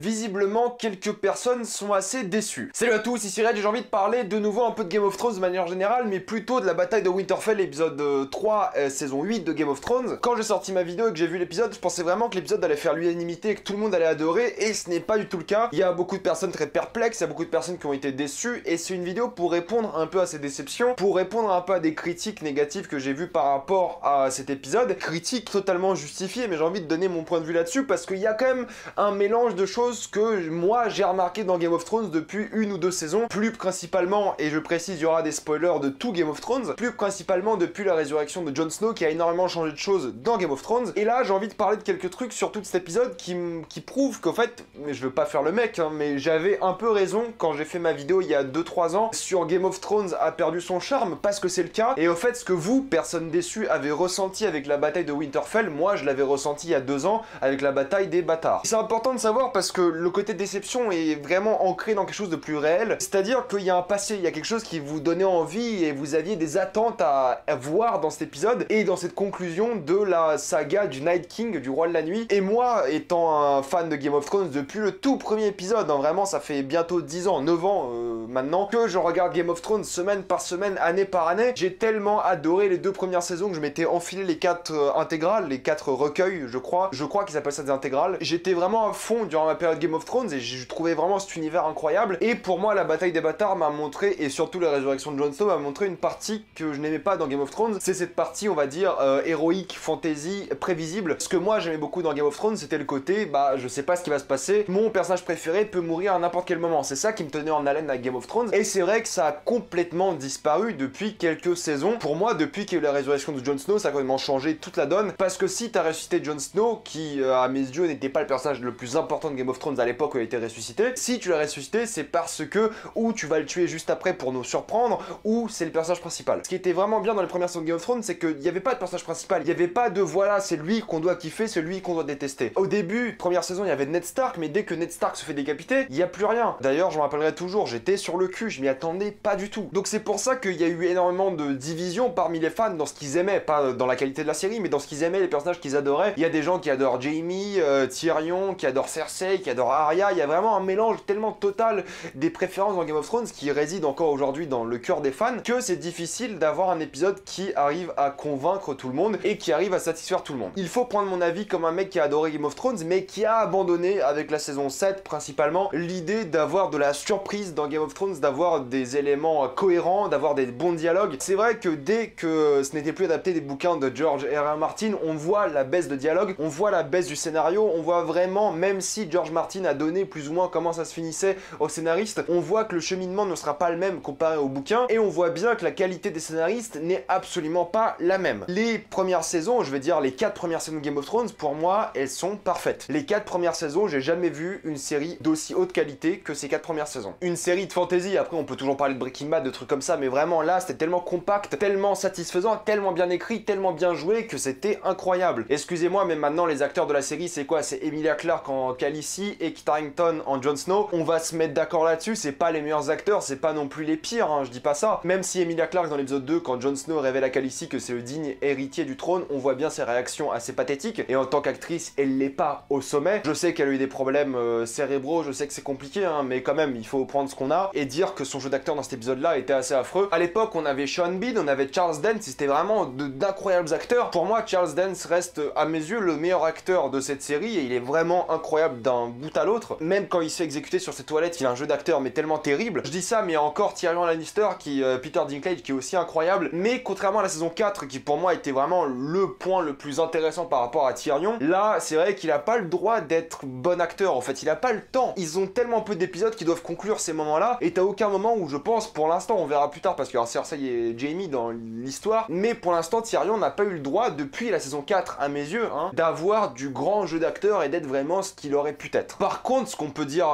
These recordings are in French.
Visiblement, quelques personnes sont assez déçues. Salut à tous, ici Red, j'ai envie de parler de nouveau un peu de Game of Thrones de manière générale, mais plutôt de la bataille de Winterfell, épisode 3, saison 8 de Game of Thrones. Quand j'ai sorti ma vidéo et que j'ai vu l'épisode, je pensais vraiment que l'épisode allait faire l'unanimité et que tout le monde allait adorer, et ce n'est pas du tout le cas. Il y a beaucoup de personnes très perplexes, il y a beaucoup de personnes qui ont été déçues, et c'est une vidéo pour répondre un peu à ces déceptions, pour répondre un peu à des critiques négatives que j'ai vues par rapport à cet épisode. Critiques totalement justifiées, mais j'ai envie de donner mon point de vue là-dessus, parce qu'il y a quand même un mélange de choses que moi j'ai remarqué dans Game of Thrones depuis une ou deux saisons, plus principalement, et je précise, il y aura des spoilers de tout Game of Thrones, plus principalement depuis la résurrection de Jon Snow qui a énormément changé de choses dans Game of Thrones. Et là j'ai envie de parler de quelques trucs sur tout cet épisode qui prouvent qu'en fait, mais je veux pas faire le mec, hein, mais j'avais un peu raison quand j'ai fait ma vidéo il y a 2-3 ans sur Game of Thrones a perdu son charme, parce que c'est le cas, et au fait ce que vous, personne déçue, avez ressenti avec la bataille de Winterfell, moi je l'avais ressenti il y a 2 ans avec la bataille des bâtards. C'est important de savoir parce que le côté déception est vraiment ancré dans quelque chose de plus réel, c'est-à-dire qu'il y a un passé, il y a quelque chose qui vous donnait envie et vous aviez des attentes à voir dans cet épisode et dans cette conclusion de la saga du Night King, du Roi de la Nuit. Et moi, étant un fan de Game of Thrones depuis le tout premier épisode, hein, vraiment ça fait bientôt 10 ans, 9 ans maintenant, que je regarde Game of Thrones semaine par semaine, année par année, j'ai tellement adoré les 2 premières saisons que je m'étais enfilé les 4 intégrales, les 4 recueils je crois qu'ils appellent ça des intégrales. J'étais vraiment à fond durant ma période Game of Thrones et je trouvais vraiment cet univers incroyable, et pour moi la bataille des bâtards m'a montré, et surtout la résurrection de Jon Snow m'a montré une partie que je n'aimais pas dans Game of Thrones. C'est cette partie on va dire héroïque, fantasy, prévisible. Ce que moi j'aimais beaucoup dans Game of Thrones, c'était le côté bah je sais pas ce qui va se passer, mon personnage préféré peut mourir à n'importe quel moment. C'est ça qui me tenait en haleine à Game of Thrones, et c'est vrai que ça a complètement disparu depuis quelques saisons. Pour moi, depuis qu'il y a eu la résurrection de Jon Snow, ça a complètement changé toute la donne, parce que si t'as ressuscité Jon Snow, qui à mes yeux n'était pas le personnage le plus important de Game of Thrones à l'époque où il a été ressuscité, si tu l'as ressuscité, c'est parce que ou tu vas le tuer juste après pour nous surprendre, ou c'est le personnage principal. Ce qui était vraiment bien dans les premières saisons de Game of Thrones, c'est qu'il n'y avait pas de personnage principal, il n'y avait pas de voilà, c'est lui qu'on doit kiffer, c'est lui qu'on doit détester. Au début, première saison, il y avait Ned Stark, mais dès que Ned Stark se fait décapiter, il n'y a plus rien. D'ailleurs, je me rappellerai toujours, j'étais sur le cul, je m'y attendais pas du tout. Donc c'est pour ça qu'il y a eu énormément de divisions parmi les fans dans ce qu'ils aimaient, pas dans la qualité de la série, mais dans ce qu'ils aimaient, les personnages qu'ils adoraient. Il y a des gens qui adorent Jaime, Tyrion, qui adorent Cersei, qui adorent Arya. Il y a vraiment un mélange tellement total des préférences dans Game of Thrones qui réside encore aujourd'hui dans le cœur des fans, que c'est difficile d'avoir un épisode qui arrive à convaincre tout le monde et qui arrive à satisfaire tout le monde. Il faut prendre mon avis comme un mec qui a adoré Game of Thrones, mais qui a abandonné avec la saison 7 principalement l'idée d'avoir de la surprise dans Game of Thrones, d'avoir des éléments cohérents, d'avoir des bons dialogues. C'est vrai que dès que ce n'était plus adapté des bouquins de George R.R. Martin, on voit la baisse de dialogue, on voit la baisse du scénario, on voit vraiment, même si George Martin a donné plus ou moins comment ça se finissait aux scénaristes, on voit que le cheminement ne sera pas le même comparé au bouquin, et on voit bien que la qualité des scénaristes n'est absolument pas la même. Les premières saisons, je vais dire les 4 premières saisons de Game of Thrones, pour moi, elles sont parfaites. Les 4 premières saisons, j'ai jamais vu une série d'aussi haute qualité que ces 4 premières saisons. Une série de fantasy, après on peut toujours parler de Breaking Bad, de trucs comme ça, mais vraiment là, c'était tellement compact, tellement satisfaisant, tellement bien écrit, tellement bien joué que c'était incroyable. Excusez-moi, mais maintenant les acteurs de la série, c'est quoi? C'est Emilia Clarke en Khaleesi et Kit Harington en Jon Snow. On va se mettre d'accord là-dessus, c'est pas les meilleurs acteurs, c'est pas non plus les pires, hein, je dis pas ça. Même si Emilia Clarke dans l'épisode 2, quand Jon Snow révèle à Khaleesi que c'est le digne héritier du trône, on voit bien ses réactions assez pathétiques, et en tant qu'actrice, elle l'est pas au sommet. Je sais qu'elle a eu des problèmes cérébraux, je sais que c'est compliqué, hein, mais quand même, il faut prendre ce qu'on a et dire que son jeu d'acteur dans cet épisode-là était assez affreux. À l'époque, on avait Sean Bean, on avait Charles Dance, c'était vraiment d'incroyables acteurs. Pour moi, Charles Dance reste, à mes yeux, le meilleur acteur de cette série, et il est vraiment incroyable d'un bout à l'autre. Même quand il se fait exécuter sur ses toilettes, il a un jeu d'acteur mais tellement terrible. Je dis ça, mais encore Tyrion Lannister, Peter Dinklage, qui est aussi incroyable. Mais contrairement à la saison 4, qui pour moi était vraiment le point le plus intéressant par rapport à Tyrion, là, c'est vrai qu'il a pas le droit d'être bon acteur, en fait, il a pas le temps. Ils ont tellement peu d'épisodes qui doivent conclure ces moments-là, et t'as aucun moment où je pense, pour l'instant, on verra plus tard, parce qu'il y aura Cersei et Jaime dans l'histoire, mais pour l'instant, Tyrion n'a pas eu le droit, depuis la saison 4, à mes yeux, hein, d'avoir du grand jeu d'acteur et d'être vraiment ce qu'il aurait pu être. Par contre, ce qu'on peut dire,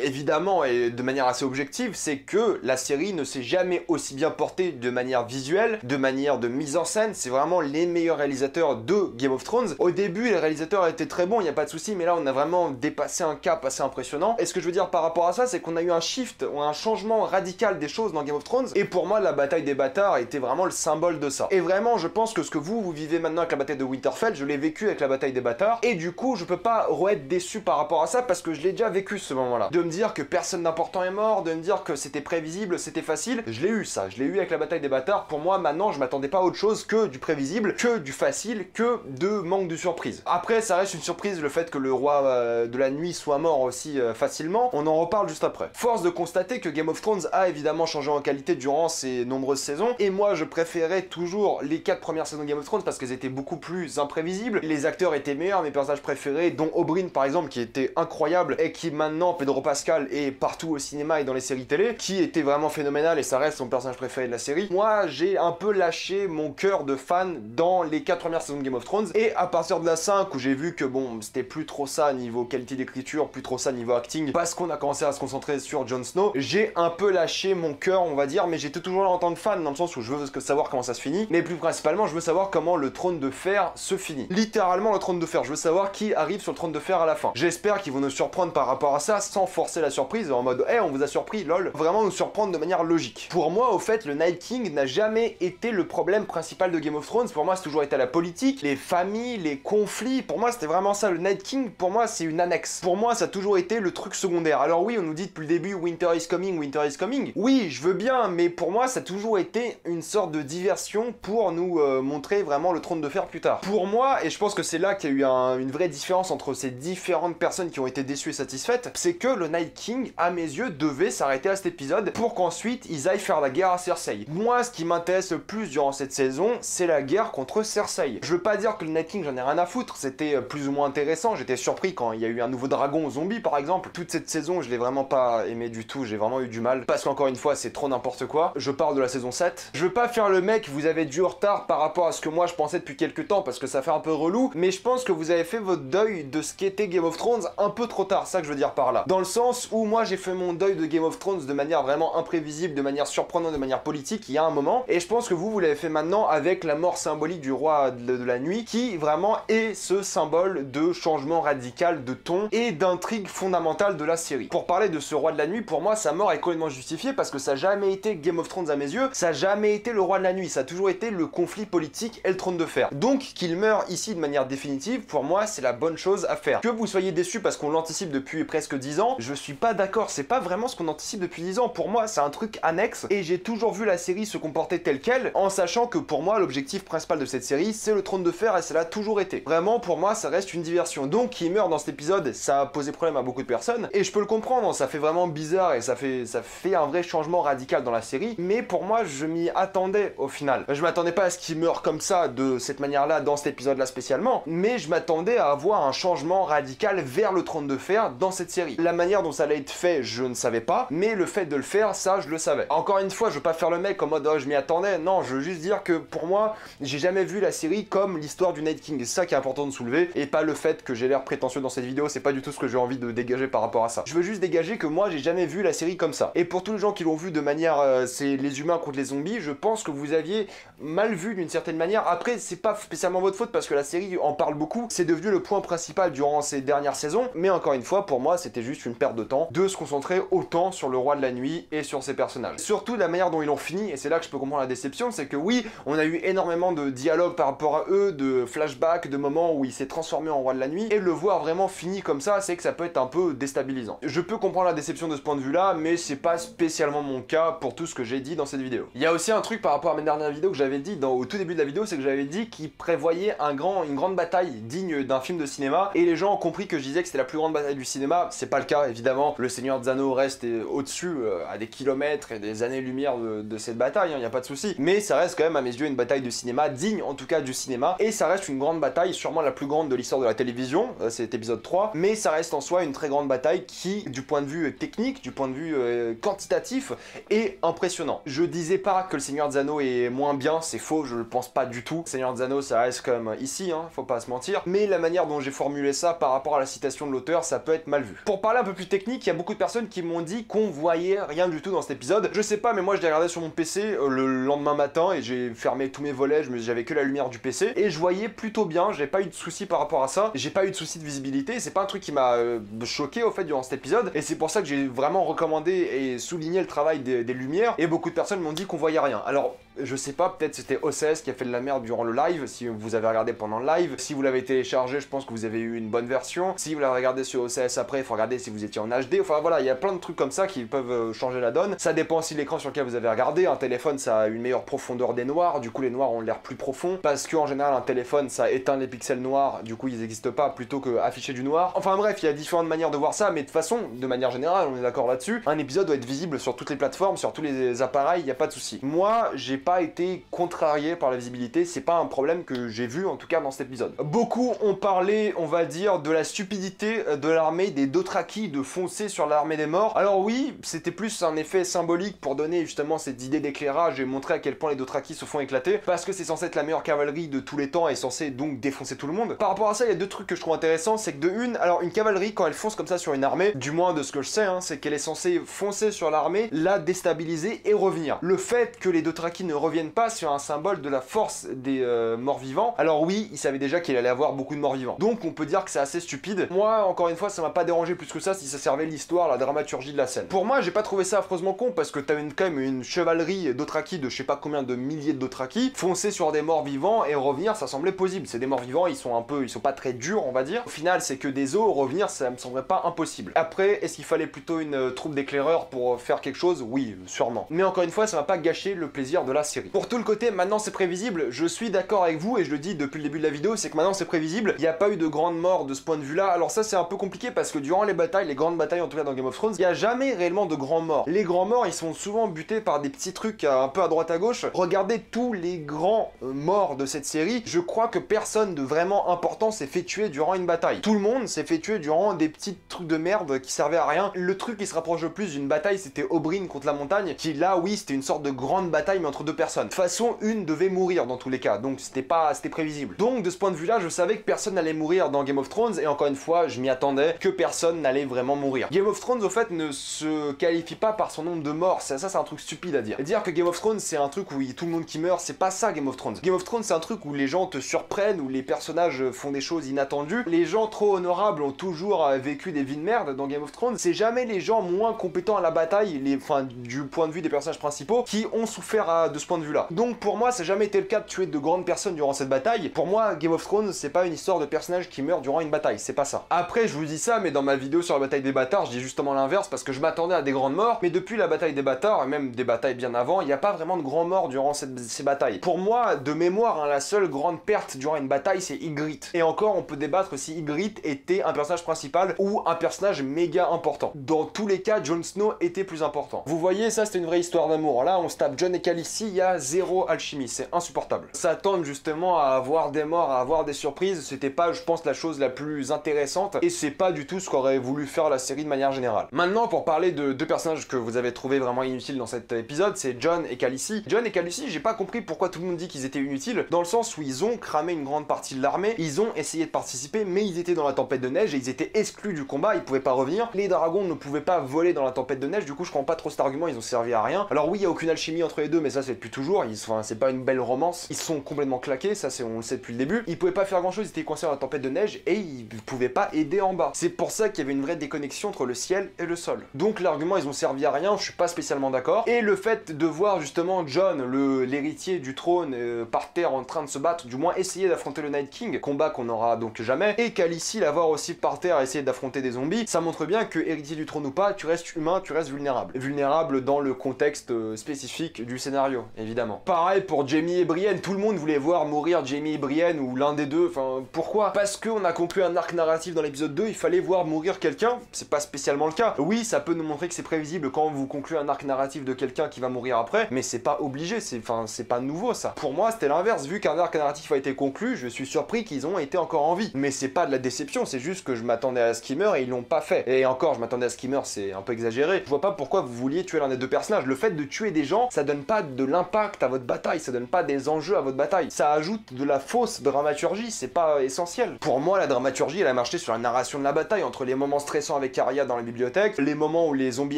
évidemment, et de manière assez objective, c'est que la série ne s'est jamais aussi bien portée de manière visuelle, de manière de mise en scène. C'est vraiment les meilleurs réalisateurs de Game of Thrones. Au début, les réalisateurs étaient très bons, il n'y a pas de souci, mais là, on a vraiment dépassé un cap assez impressionnant. Et ce que je veux dire par rapport à ça, c'est qu'on a eu un shift, un changement radical des choses dans Game of Thrones, et pour moi la bataille des bâtards était vraiment le symbole de ça. Et vraiment je pense que ce que vous vivez maintenant avec la bataille de Winterfell, je l'ai vécu avec la bataille des bâtards, et du coup je peux pas être déçu par rapport à ça parce que je l'ai déjà vécu ce moment-là. De me dire que personne d'important est mort, de me dire que c'était prévisible, c'était facile, je l'ai eu ça, je l'ai eu avec la bataille des bâtards. Pour moi maintenant je m'attendais pas à autre chose que du prévisible, que du facile, que de manque de surprise. Après ça reste une surprise le fait que le roi de la nuit soit mort aussi facilement, on en reparle juste après. Force de constater que Game of Thrones a évidemment changé en qualité durant ces nombreuses saisons, et moi je préférais toujours les 4 premières saisons de Game of Thrones parce qu'elles étaient beaucoup plus imprévisibles, les acteurs étaient meilleurs, mes personnages préférés, dont Oberyn par exemple qui était incroyable et qui maintenant, Pedro Pascal, est partout au cinéma et dans les séries télé, qui était vraiment phénoménal et ça reste son personnage préféré de la série. Moi j'ai un peu lâché mon cœur de fan dans les 4 premières saisons de Game of Thrones, et à partir de la 5 où j'ai vu que bon c'était plus trop ça niveau qualité d'écriture, plus trop ça niveau acting, parce qu'on a commencé à se concentrer sur Jon Snow, j'ai un peu lâché mon cœur on va dire, mais j'étais toujours là en tant que fan dans le sens où je veux savoir comment ça se finit, mais plus principalement je veux savoir comment le trône de fer se finit. Littéralement le trône de fer, je veux savoir qui arrive sur le trône de fer à la fin. J'espère qu'ils vont nous surprendre par rapport à ça sans forcer la surprise en mode hey on vous a surpris lol, vraiment nous surprendre de manière logique. Pour moi au fait le Night King n'a jamais été le problème principal de Game of Thrones, pour moi c'est toujours été la politique, les familles, les conflits, pour moi c'était vraiment ça. Le Night King pour moi c'est une annexe, pour moi ça a toujours été le truc secondaire. Alors oui on nous dit depuis le début Winter is coming, oui je veux bien, mais pour moi ça a toujours été une sorte de diversion pour nous montrer vraiment le trône de fer plus tard. Pour moi, et je pense que c'est là qu'il y a eu une vraie différence entre ces différentes personnes qui ont été déçues et satisfaites, c'est que le Night King à mes yeux devait s'arrêter à cet épisode pour qu'ensuite ils aillent faire la guerre à Cersei. Moi ce qui m'intéresse le plus durant cette saison c'est la guerre contre Cersei. Je veux pas dire que le Night King j'en ai rien à foutre, c'était plus ou moins intéressant, j'étais surpris quand il y a eu un nouveau dragon zombie par exemple. Toute cette saison je l'ai vraiment pas aimé du tout, j'ai vraiment eu du mal parce qu'encore une fois c'est trop n'importe quoi. Je parle de la saison 7. Je veux pas faire le mec vous avez du retard par rapport à ce que moi je pensais depuis quelques temps parce que ça fait un peu relou, mais je pense que vous avez fait votre deuil de ce qu'était Game of Thrones un peu trop tard, ça que je veux dire par là. Dans le sens où moi j'ai fait mon deuil de Game of Thrones de manière vraiment imprévisible, de manière surprenante, de manière politique il y a un moment, et je pense que vous l'avez fait maintenant avec la mort symbolique du roi de la nuit qui vraiment est ce symbole de changement radical de ton et d'intrigue fondamentale de la série. Pour parler de ce roi de la nuit, pour moi sa mort est complètement justifiée parce que ça n'a jamais été Game of Thrones à mes yeux, ça n'a jamais été le roi de la nuit, ça a toujours été le conflit politique et le trône de fer. Donc qu'il meure ici de manière définitive, pour moi c'est la bonne chose à faire. Que vous soyez déçus parce qu'on l'anticipe depuis presque 10 ans, je suis pas d'accord, c'est pas vraiment ce qu'on anticipe depuis 10 ans, pour moi c'est un truc annexe et j'ai toujours vu la série se comporter telle quelle en sachant que pour moi l'objectif principal de cette série c'est le trône de fer et ça l'a toujours été. Vraiment pour moi ça reste une diversion, donc qu'il meurt dans cet épisode ça a posé problème à beaucoup de personnes et je peux le comprendre, ça fait vraiment bizarre et ça fait un vrai changement radical dans la série, mais pour moi je m'y attendais au final. Je m'attendais pas à ce qu'il meure comme ça de cette manière là dans cet épisode là spécialement, mais je m'attendais à avoir un changement radical vers le trône de fer dans cette série. La manière dont ça allait être fait je ne savais pas, mais le fait de le faire ça je le savais. Encore une fois je veux pas faire le mec en mode oh je m'y attendais, non je veux juste dire que pour moi j'ai jamais vu la série comme l'histoire du Night King, c'est ça qui est important de soulever et pas le fait que j'ai l'air prétentieux dans cette vidéo, c'est pas du tout ce que j'ai envie de dégager par rapport à ça. Je veux juste dégager que moi j'ai jamais vu la série comme ça. Et pour tous les gens qui l'ont vu de manière c'est les humains contre les zombies, je pense que vous aviez mal vu d'une certaine manière. Après c'est pas spécialement votre faute parce que la série en parle beaucoup, c'est devenu le point principal durant ces dernières saisons, mais encore une fois pour moi c'était juste une perte de temps de se concentrer autant sur le roi de la nuit et sur ses personnages. Surtout la manière dont ils l'ont fini, et c'est là que je peux comprendre la déception, c'est que oui on a eu énormément de dialogues par rapport à eux, de flashbacks, de moments où il s'est transformé en roi de la nuit, et le voir vraiment fini comme ça, c'est que ça peut être un peu déstabilisant. Je peux comprendre la déception de ce point de vue là, mais c'est pas spécialement mon cas pour tout ce que j'ai dit dans cette vidéo. Il y a aussi un truc par rapport à mes dernières vidéos que j'avais dit au tout début de la vidéo, c'est que j'avais dit qu'il prévoyait une grande bataille digne d'un film de cinéma, et les gens ont compris que je disais que c'était la plus grande bataille du cinéma. C'est pas le cas évidemment, le Seigneur des Anneaux reste au-dessus à des kilomètres et des années-lumière de cette bataille, y a pas de souci, mais ça reste quand même à mes yeux une bataille de cinéma, digne en tout cas du cinéma, et ça reste une grande bataille, sûrement la plus grande de l'histoire de la télévision, c'est épisode 3, mais ça reste en soi une très grande bataille qui, du point de vue technique, du point de vue quantitatif, est impressionnant. Je disais pas que le Seigneur des Anneaux est moins bien, c'est faux, je le pense pas du tout. Seigneur des Anneaux ça reste comme ici, faut pas se mentir, mais la manière dont j'ai formulé ça par rapport à la citation de l'auteur, ça peut être mal vu. Pour parler un peu plus technique, il y a beaucoup de personnes qui m'ont dit qu'on voyait rien du tout dans cet épisode. Je sais pas, mais moi je l'ai regardé sur mon PC le lendemain matin et j'ai fermé tous mes volets, j'avais que la lumière du PC et je voyais plutôt bien, j'ai pas eu de soucis par rapport à ça, j'ai pas eu de soucis de visibilité, c'est pas un truc qui m'a choqué au fait durant cet épisode, et c'est pour ça que j'ai vraiment recommandé recommandé et souligné le travail des lumières, et beaucoup de personnes m'ont dit qu'on voyait rien. Alors, je sais pas, peut-être c'était OCS qui a fait de la merde durant le live, si vous avez regardé pendant le live. Si vous l'avez téléchargé, je pense que vous avez eu une bonne version. Si vous l'avez regardé sur OCS après, il faut regarder si vous étiez en HD. Enfin voilà, il y a plein de trucs comme ça qui peuvent changer la donne. Ça dépend aussi de l'écran sur lequel vous avez regardé. Un téléphone, ça a une meilleure profondeur des noirs, du coup les noirs ont l'air plus profonds. Parce qu'en général, un téléphone, ça éteint les pixels noirs, du coup ils n'existent pas, plutôt que afficher du noir. Enfin bref, il y a différentes manières de voir ça, mais de toute façon, de manière générale, on est d'accord là-dessus. Un épisode doit être visible sur toutes les plateformes, sur tous les appareils, il n'y a pas de souci. Moi, j'ai pas été contrarié par la visibilité, c'est pas un problème que j'ai vu en tout cas dans cet épisode. Beaucoup ont parlé, on va dire, de la stupidité de l'armée des Dothraki de foncer sur l'armée des morts. Alors oui, c'était plus un effet symbolique pour donner justement cette idée d'éclairage et montrer à quel point les Dothraki se font éclater, parce que c'est censé être la meilleure cavalerie de tous les temps et censé donc défoncer tout le monde. Par rapport à ça, il y a deux trucs que je trouve intéressants, c'est que de une, alors une cavalerie quand elle fonce comme ça sur une armée, du moins de ce que je sais, hein, c'est qu'elle est censée foncer sur l'armée, la déstabiliser et revenir. Le fait que les Dothraki ne reviennent pas sur un symbole de la force des morts-vivants. Alors oui, ils savaient déjà qu'il allait avoir beaucoup de morts-vivants. Donc on peut dire que c'est assez stupide. Moi, encore une fois, ça m'a pas dérangé plus que ça si ça servait l'histoire, la dramaturgie de la scène. Pour moi, j'ai pas trouvé ça affreusement con parce que t'as quand même une chevalerie Dothraki de je sais pas combien de milliers de Dothraki foncer sur des morts-vivants et revenir, ça semblait possible. C'est des morts-vivants, ils sont pas très durs, on va dire. Au final, c'est que des os, revenir, ça me semblerait pas impossible. Après, est-ce qu'il fallait plutôt une troupe d'éclaireurs pour faire quelque chose? Oui, sûrement. Mais encore une fois, ça m'a pas gâché le plaisir de la série. Pour tout le côté maintenant c'est prévisible, je suis d'accord avec vous et je le dis depuis le début de la vidéo, c'est que maintenant c'est prévisible, il n'y a pas eu de grande mort de ce point de vue là. Alors ça c'est un peu compliqué parce que durant les batailles, les grandes batailles en tout cas dans Game of Thrones, il n'y a jamais réellement de grands morts. Les grands morts ils sont souvent butés par des petits trucs un peu à droite à gauche. Regardez tous les grands morts de cette série, je crois que personne de vraiment important s'est fait tuer durant une bataille. Tout le monde s'est fait tuer durant des petits trucs de merde qui servaient à rien. Le truc qui se rapproche le plus d'une bataille c'était Oberyn contre la montagne, qui là oui c'était une sorte de grande bataille mais entre deux personnes. De toute façon une devait mourir dans tous les cas, donc c'était prévisible. Donc de ce point de vue là, je savais que personne n'allait mourir dans Game of Thrones, et encore une fois, je m'y attendais, que personne n'allait vraiment mourir. Game of Thrones au fait ne se qualifie pas par son nombre de morts, ça c'est un truc stupide à dire. Dire que Game of Thrones c'est un truc où il y a tout le monde qui meurt, c'est pas ça Game of Thrones. Game of Thrones c'est un truc où les gens te surprennent, où les personnages font des choses inattendues, les gens trop honorables ont toujours vécu des vies de merde dans Game of Thrones, c'est jamais les gens moins compétents à la bataille, du point de vue des personnages principaux, qui ont souffert de ce point de vue là. Donc pour moi, ça n'a jamais été le cas de tuer de grandes personnes durant cette bataille. Pour moi, Game of Thrones, c'est pas une histoire de personnages qui meurent durant une bataille, c'est pas ça. Après, je vous dis ça, mais dans ma vidéo sur la bataille des bâtards, je dis justement l'inverse, parce que je m'attendais à des grandes morts, mais depuis la bataille des bâtards, et même des batailles bien avant, il n'y a pas vraiment de grands morts durant ces batailles. Pour moi, de mémoire, hein, la seule grande perte durant une bataille, c'est Ygritte. Et encore, on peut débattre si Ygritte était un personnage principal ou un personnage méga important. Dans tous les cas, Jon Snow était plus important. Vous voyez, ça c'était une vraie histoire d'amour. Là, on se tape Jon et Khaleesi, il y a zéro alchimie, c'est insupportable. S'attendre justement à avoir des morts, à avoir des surprises, c'était pas, je pense, la chose la plus intéressante, et c'est pas du tout ce qu'aurait voulu faire la série de manière générale. Maintenant, pour parler de deux personnages que vous avez trouvé vraiment inutiles dans cet épisode, c'est Jon et Khaleesi. Jon et Khaleesi, j'ai pas compris pourquoi tout le monde dit qu'ils étaient inutiles, dans le sens où ils ont cramé une grande partie de l'armée, ils ont essayé de participer, mais ils étaient dans la tempête de neige et ils étaient exclus du combat, ils pouvaient pas revenir. Les dragons ne pouvaient pas voler dans la tempête de neige, du coup je comprends pas trop cet argument, ils ont servi à rien. Alors oui, il y a aucune alchimie entre les deux, mais ça c'est depuis toujours, c'est pas une belle romance, ils sont complètement claqués, ça on le sait depuis le début. Ils pouvaient pas faire grand chose, ils étaient coincés dans la tempête de neige et ils pouvaient pas aider en bas. C'est pour ça qu'il y avait une vraie déconnexion entre le ciel et le sol. Donc l'argument ils ont servi à rien, je suis pas spécialement d'accord. Et le fait de voir justement Jon, l'héritier du trône, par terre en train de se battre, du moins essayer d'affronter le Night King, combat qu'on n'aura donc jamais, et Khaleesi la voir aussi par terre essayer d'affronter des zombies, ça montre bien que héritier du trône ou pas, tu restes humain, tu restes vulnérable. Vulnérable dans le contexte spécifique du scénario, évidemment. Pareil pour Jaime et Brienne, tout le monde voulait voir mourir Jaime et Brienne ou l'un des deux, enfin pourquoi? Parce qu'on a conclu un arc narratif dans l'épisode 2, il fallait voir mourir quelqu'un, c'est pas spécialement le cas. Oui, ça peut nous montrer que c'est prévisible quand vous concluez un arc narratif de quelqu'un qui va mourir après, mais c'est pas obligé, c'est pas nouveau ça. Pour moi c'était l'inverse, vu qu'un arc narratif a été conclu, je suis surpris qu'ils ont été encore en vie. Mais c'est pas de la déception, c'est juste que je m'attendais à ce qu'ils meurent et ils l'ont pas fait. Et encore, je m'attendais à ce qu'ils meurent, c'est un peu exagéré. Je vois pas pourquoi vous vouliez tuer l'un des deux personnages. Le fait de tuer des gens, ça donne pas de l'impact à votre bataille, ça donne pas des enjeux à votre bataille. Ça ajoute de la fausse dramaturgie, c'est pas essentiel. Pour moi, la dramaturgie, elle a marché sur la narration de la bataille, entre les moments stressants avec Arya dans la bibliothèque, les moments où les zombies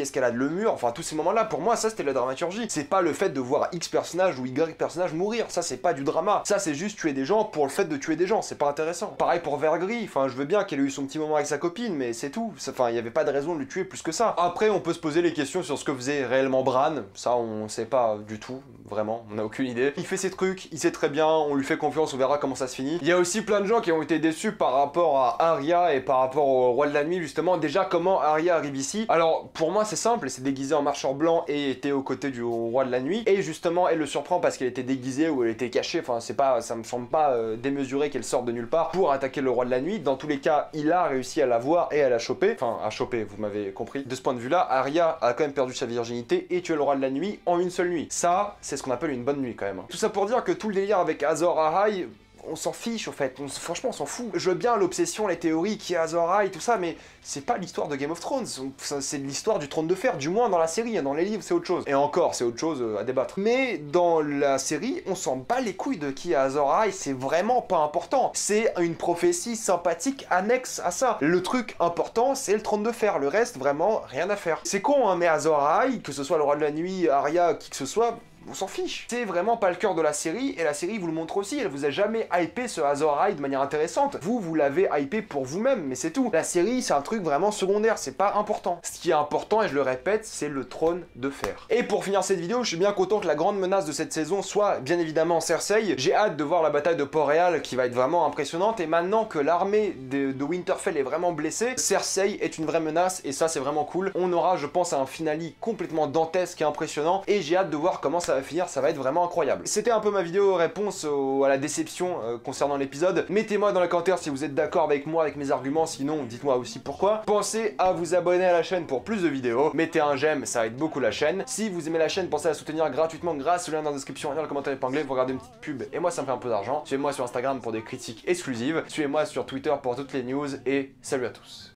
escaladent le mur, enfin tous ces moments-là, pour moi, ça c'était la dramaturgie. C'est pas le fait de voir X personnage ou Y personnage mourir, ça c'est pas du drama. Ça c'est juste tuer des gens pour le fait de tuer des gens, c'est pas intéressant. Pareil pour Vergris, enfin je veux bien qu'elle ait eu son petit moment avec sa copine, mais c'est tout. Enfin, il y avait pas de raison de le tuer plus que ça. Après, on peut se poser les questions sur ce que faisait réellement Bran, ça on sait pas du tout, vraiment, on n'a aucune idée. Il fait ses trucs, il sait très bien, on lui fait confiance, on verra comment ça se finit. Il y a aussi plein de gens qui ont été déçus par rapport à Arya et par rapport au Roi de la Nuit, justement. Déjà, comment Arya arrive ici? Alors, pour moi, c'est simple, elle s'est déguisée en marcheur blanc et était aux côtés du Roi de la Nuit. Et justement, elle le surprend parce qu'elle était déguisée ou elle était cachée, enfin, c'est pas, ça me semble pas démesuré qu'elle sorte de nulle part pour attaquer le Roi de la Nuit. Dans tous les cas, il a réussi à la voir et à la choper. Enfin, à choper, vous m'avez compris. De ce point de vue-là, Arya a quand même perdu sa virginité et tué le Roi de la Nuit en une seule nuit. Ça, c'est ce qu'on appelle une bonne nuit quand même. Tout ça pour dire que tout le délire avec Azor Ahai, on s'en fiche au fait, franchement on s'en fout. Je veux bien l'obsession, les théories, qui est Azor Ahai, tout ça, mais c'est pas l'histoire de Game of Thrones, c'est l'histoire du Trône de Fer, du moins dans la série, dans les livres c'est autre chose. Et encore, c'est autre chose à débattre. Mais dans la série, on s'en bat les couilles de qui est Azor Ahai, c'est vraiment pas important. C'est une prophétie sympathique annexe à ça. Le truc important, c'est le Trône de Fer, le reste, vraiment, rien à faire. C'est con, hein, mais Azor Ahai, que ce soit le Roi de la Nuit, Arya, qui que ce soit, on s'en fiche. C'est vraiment pas le cœur de la série, et la série vous le montre aussi, elle vous a jamais hypé ce Azor Ahai de manière intéressante. Vous l'avez hypé pour vous-même, mais c'est tout. La série, c'est un truc vraiment secondaire, c'est pas important. Ce qui est important, et je le répète, c'est le Trône de Fer. Et pour finir cette vidéo, je suis bien content que la grande menace de cette saison soit bien évidemment Cersei. J'ai hâte de voir la bataille de Port-Réal qui va être vraiment impressionnante, et maintenant que l'armée de Winterfell est vraiment blessée, Cersei est une vraie menace, et ça c'est vraiment cool. On aura, je pense, un finale complètement dantesque et impressionnant, et j'ai hâte de voir comment ça va finir, ça va être vraiment incroyable. C'était un peu ma vidéo réponse à la déception concernant l'épisode. Mettez-moi dans les commentaires si vous êtes d'accord avec moi, avec mes arguments, sinon dites-moi aussi pourquoi. Pensez à vous abonner à la chaîne pour plus de vidéos, mettez un j'aime, ça aide beaucoup la chaîne. Si vous aimez la chaîne, pensez à la soutenir gratuitement grâce au lien dans la description et dans le commentaire épinglé, vous regardez une petite pub et moi ça me fait un peu d'argent. Suivez-moi sur Instagram pour des critiques exclusives, suivez-moi sur Twitter pour toutes les news et salut à tous.